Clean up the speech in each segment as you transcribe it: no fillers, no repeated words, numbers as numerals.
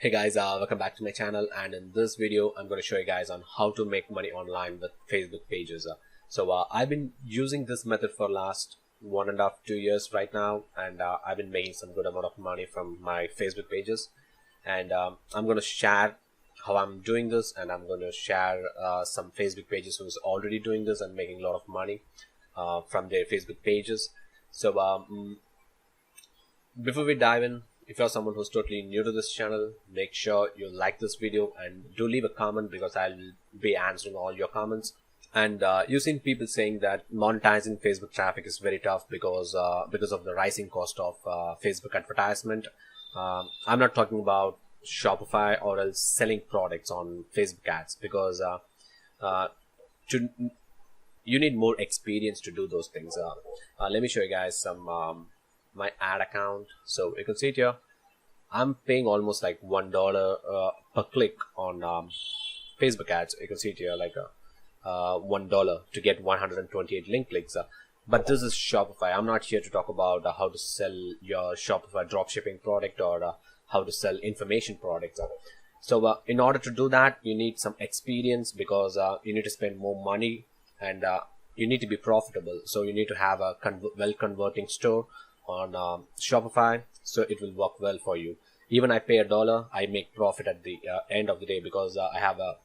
Hey guys, welcome back to my channel, and in this video I'm going to show you guys on how to make money online with Facebook pages. I've been using this method for last 1.5 to 2 years right now, and I've been making some good amount of money from my Facebook pages. And I'm going to share how I'm doing this, and I'm going to share some Facebook pages who's already doing this and making a lot of money from their Facebook pages. Before we dive in, if you're someone who's totally new to this channel, make sure you like this video and do leave a comment, because I'll be answering all your comments. And you've seen people saying that monetizing Facebook traffic is very tough because of the rising cost of Facebook advertisement. I'm not talking about Shopify or else selling products on Facebook ads, because you need more experience to do those things. Let me show you guys some my ad account. So you can see it here. I'm paying almost like $1 per click on Facebook ads. You can see it here, like $1 to get 128 link clicks. But this is Shopify. I'm not here to talk about how to sell your Shopify dropshipping product or how to sell information products. In order to do that, you need some experience, because you need to spend more money, and you need to be profitable. So you need to have a well converting store on Shopify, so it will work well for you. Even I pay $1, I make profit at the end of the day, because I have a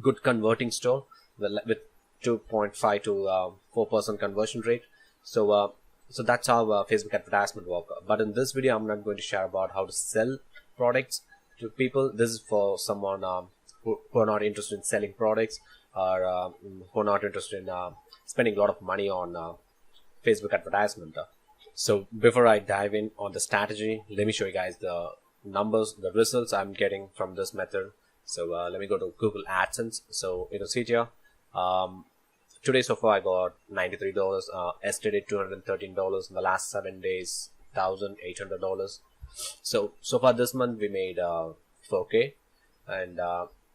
good converting store with 2.5 to 4% conversion rate. So that's how Facebook advertisement work. But in this video, I'm not going to share about how to sell products to people. This is for someone who are not interested in selling products, or who are not interested in spending a lot of money on Facebook advertisement. So before I dive in on the strategy, let me show you guys the numbers, the results I'm getting from this method. So let me go to Google AdSense. So you can see it here. Today so far I got $93. Yesterday $213. In the last 7 days, $1,800. So far this month we made 4K, and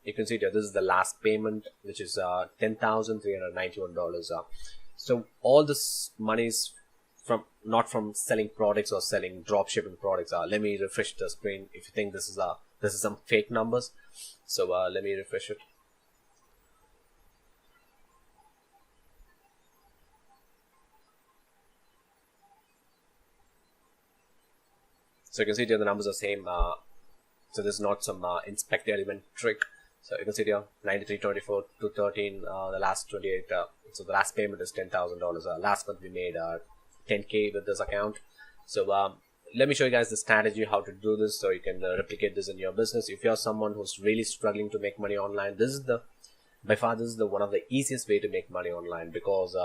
you can see it here. This is the last payment, which is $10,391. So all this money is not from selling products or selling drop shipping products. Let me refresh the screen if you think this is some fake numbers. So let me refresh it. So you can see here the numbers are same. So this is not some inspect element trick. So you can see here 93.24 to 13. The last 28. So the last payment is $10,000. Last month we made 10K with this account. So let me show you guys the strategy how to do this, so you can replicate this in your business. If you're someone who's really struggling to make money online, this is by far one of the easiest way to make money online, because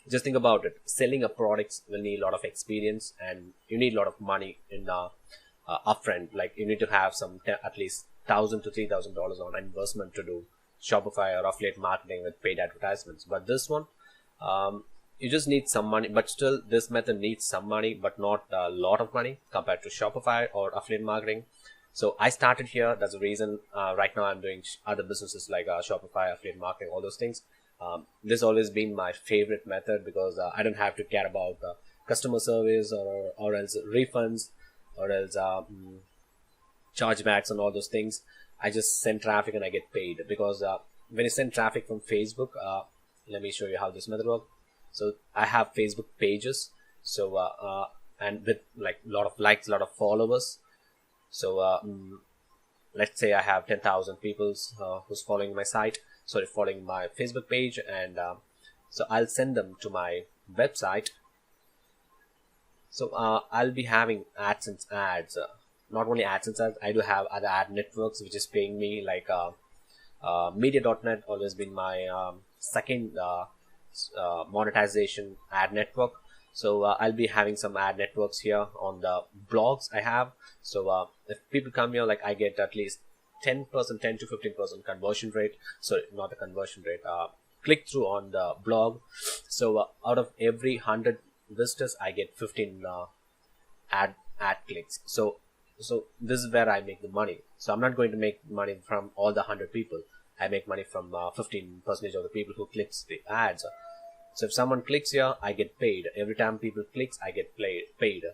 just think about it. Selling a product will need a lot of experience, and you need a lot of money in upfront. Like you need to have at least $1,000 to $3,000 on investment to do Shopify or affiliate marketing with paid advertisements. But this one, you just need some money, but still this method needs some money, but not a lot of money compared to Shopify or affiliate marketing. So I started here. That's the reason right now I'm doing other businesses like Shopify, affiliate marketing, all those things. This has always been my favorite method, because I don't have to care about customer service or else refunds, or else chargebacks and all those things. I just send traffic and I get paid, because when you send traffic from Facebook, let me show you how this method works. So I have Facebook pages, and with like a lot of likes, a lot of followers. So let's say I have 10,000 people who's following my site, following my Facebook page, and so I'll send them to my website. So I'll be having AdSense ads. Not only AdSense ads, I do have other ad networks which is paying me, like Media.net always been my second monetization ad network. So I'll be having some ad networks here on the blogs I have. So if people come here, like I get at least 10% to 15% conversion rate. So not a conversion rate, click through on the blog. So out of every 100 visitors, I get 15 ad clicks. So this is where I make the money. So I'm not going to make money from all the 100 people. I make money from 15% of the people who clicks the ads. So if someone clicks here, I get paid. Every time people clicks, I get paid.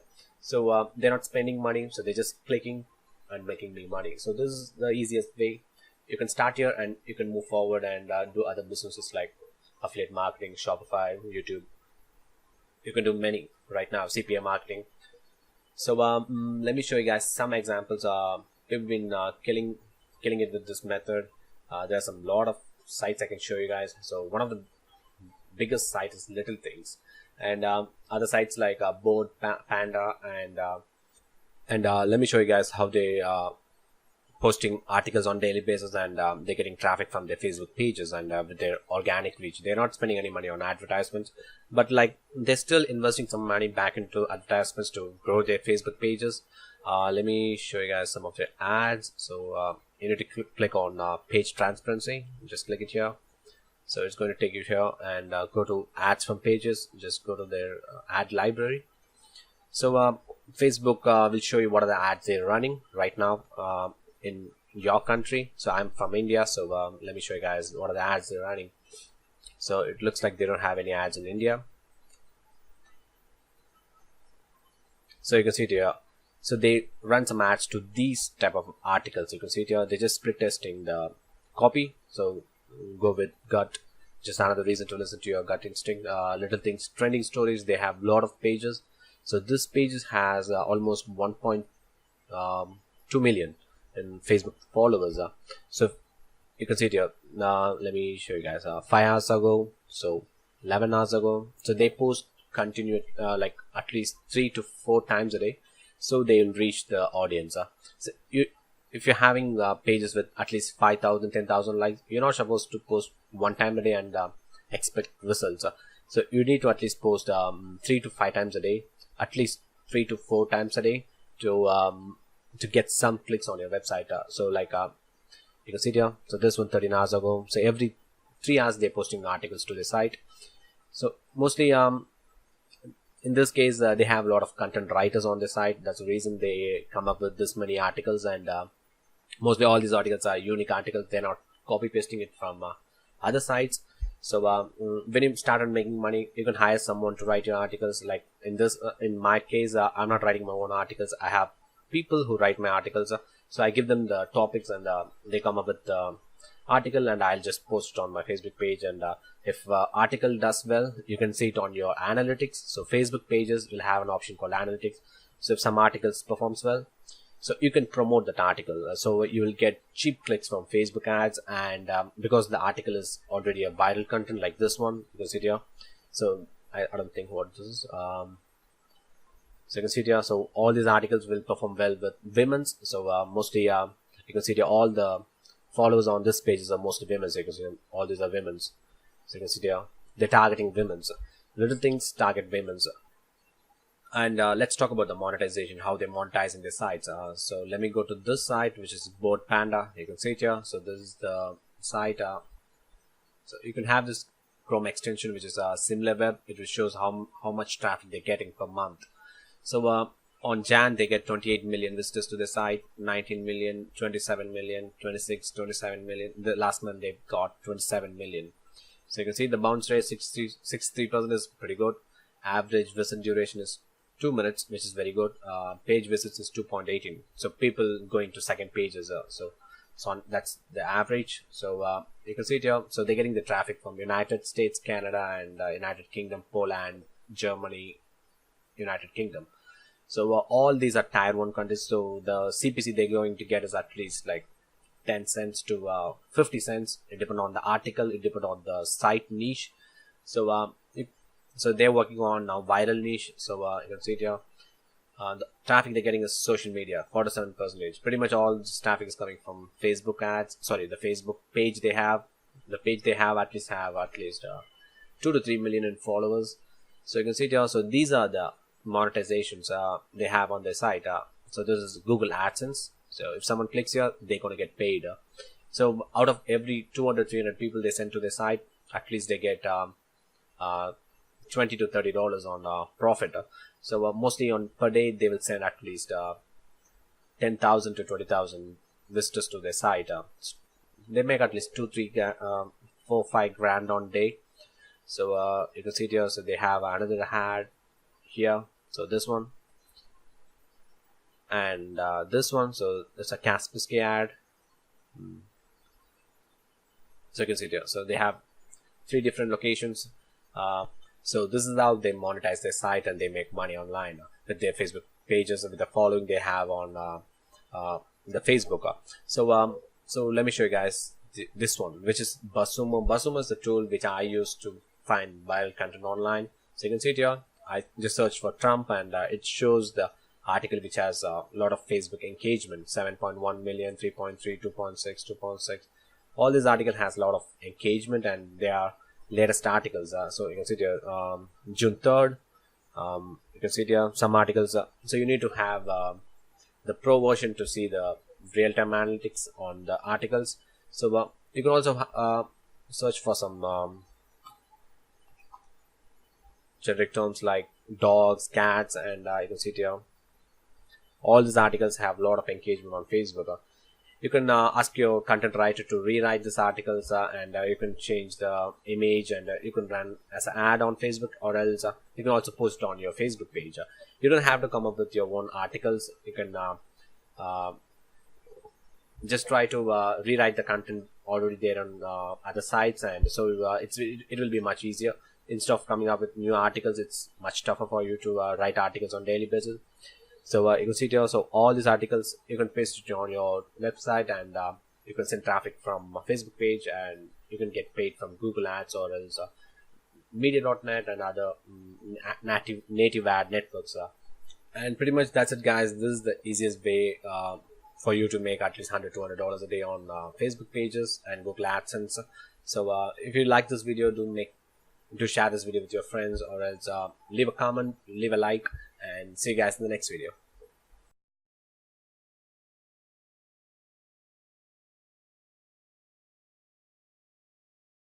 So they're not spending money, so they're just clicking, and making me money. So this is the easiest way. You can start here and you can move forward and do other businesses like affiliate marketing, Shopify, YouTube. You can do many right now, CPA marketing. So let me show you guys some examples. We've been killing it with this method. There's a lot of sites I can show you guys. So one of the biggest sites is Little Things, and other sites like Board Panda, and let me show you guys how they posting articles on daily basis, and they're getting traffic from their Facebook pages, and with their organic reach, they're not spending any money on advertisements, but like they're still investing some money back into advertisements to grow their Facebook pages. Let me show you guys some of their ads. So you need to click on page transparency. Just click it here. So it's going to take you here, and go to ads from pages. Just go to their ad library. So Facebook will show you what are the ads they're running right now in your country. So I'm from India, so let me show you guys what are the ads they're running. So it looks like they don't have any ads in India. So you can see it here. So they run some ads to these type of articles. You can see it here. They just split testing the copy. So go with gut. Just another reason to listen to your gut instinct. Little Things trending stories. They have a lot of pages. So this pages has almost 1.2 million in Facebook followers. So you can see it here. Let me show you guys. 5 hours ago, so 11 hours ago. So they post continued like at least 3 to 4 times a day. So they will reach the audience. So if you're having pages with at least 5,000, 10,000 likes, you're not supposed to post 1 time a day and expect results. So you need to at least post 3 to 5 times a day, at least 3 to 4 times a day to get some clicks on your website. So like you can see here. So this one 13 hours ago. So every 3 hours they're posting articles to the site. So mostly in this case they have a lot of content writers on the site. That's the reason they come up with this many articles, and mostly all these articles are unique articles. They're not copy pasting it from other sites. So when you started making money, you can hire someone to write your articles. Like in my case, I'm not writing my own articles. I have people who write my articles. So I give them the topics, and they come up with the article, and I'll just post it on my Facebook page. And if article does well, you can see it on your analytics. So Facebook pages will have an option called analytics. So if some articles performs well, so you can promote that article. So you will get cheap clicks from Facebook ads, and because the article is already a viral content like this one, you can see it here. So I don't think what this is. So you can see it here. So all these articles will perform well with women's. So mostly you can see here all the followers on this page are mostly women's. You can see all these are women's. So you can see here they're targeting women's. Little Things target women's. And let's talk about the monetization, how they're monetizing their sites. So let me go to this site, which is Board Panda. You can see it here. So this is the site. So you can have this Chrome extension, which is a similar web. It shows how much traffic they're getting per month. So on Jan, they get 28 million visitors to the site, 19 million, 27 million, 26, 27 million. The last month they got 27 million. So you can see the bounce rate 63% is pretty good. Average visit duration is 2 minutes, which is very good. Page visits is 2.18. So people going to second pages. So that's the average. So you can see it here. So they're getting the traffic from United States, Canada, and United Kingdom, Poland, Germany, United Kingdom. So all these are tier 1 countries. So the CPC they're going to get is at least like 10 cents to 50 cents. It depends on the article. It depends on the site niche. So so they're working on a viral niche. So you can see it here. The traffic they're getting is social media, 47%. Pretty much all this traffic is coming from Facebook ads. Sorry, the Facebook page they have. The page they have at least 2 to 3 million in followers. So you can see it here. So these are the monetizations they have on their site. So this is Google AdSense. So if someone clicks here, they're going to get paid. So out of every 200, 300 people they send to their site, at least they get $20 to $30 on profit. So mostly on per day, they will send at least 10,000 to 20,000 visitors to their site. They make at least 2, 3, 4, 5 grand on day. So you can see it here. So they have another ad here. So this one. and this one, so it's a Kaspersky ad. So you can see it here. So they have 3 different locations. So this is how they monetize their site and they make money online with their Facebook pages and with the following they have on the Facebook. So let me show you guys this one, which is BuzzSumo. BuzzSumo is the tool which I use to find viral content online. So you can see it here. I just searched for Trump and it shows the article which has a lot of Facebook engagement, 7.1 million, 3.3, 2.6, 2.6. All this article has a lot of engagement and they are latest articles. So you can see it here, June 3rd. You can see it here, some articles. So you need to have the pro version to see the real-time analytics on the articles. So you can also search for some generic terms like dogs, cats, and you can see it here. All these articles have a lot of engagement on Facebook. You can ask your content writer to rewrite these articles and you can change the image and you can run as an ad on Facebook, or else you can also post it on your Facebook page. You don't have to come up with your own articles. You can just try to rewrite the content already there on other sites, and so it will be much easier. Instead of coming up with new articles, it's much tougher for you to write articles on daily basis. So you can see here, so all these articles you can paste it on your website and you can send traffic from a Facebook page and you can get paid from Google Ads or else Media.net and other native ad networks. And pretty much that's it, guys. This is the easiest way for you to make at least $100 to $200 a day on Facebook pages and Google Adsense. So if you like this video, do share this video with your friends, or else leave a comment, leave a like, and see you guys in the next video.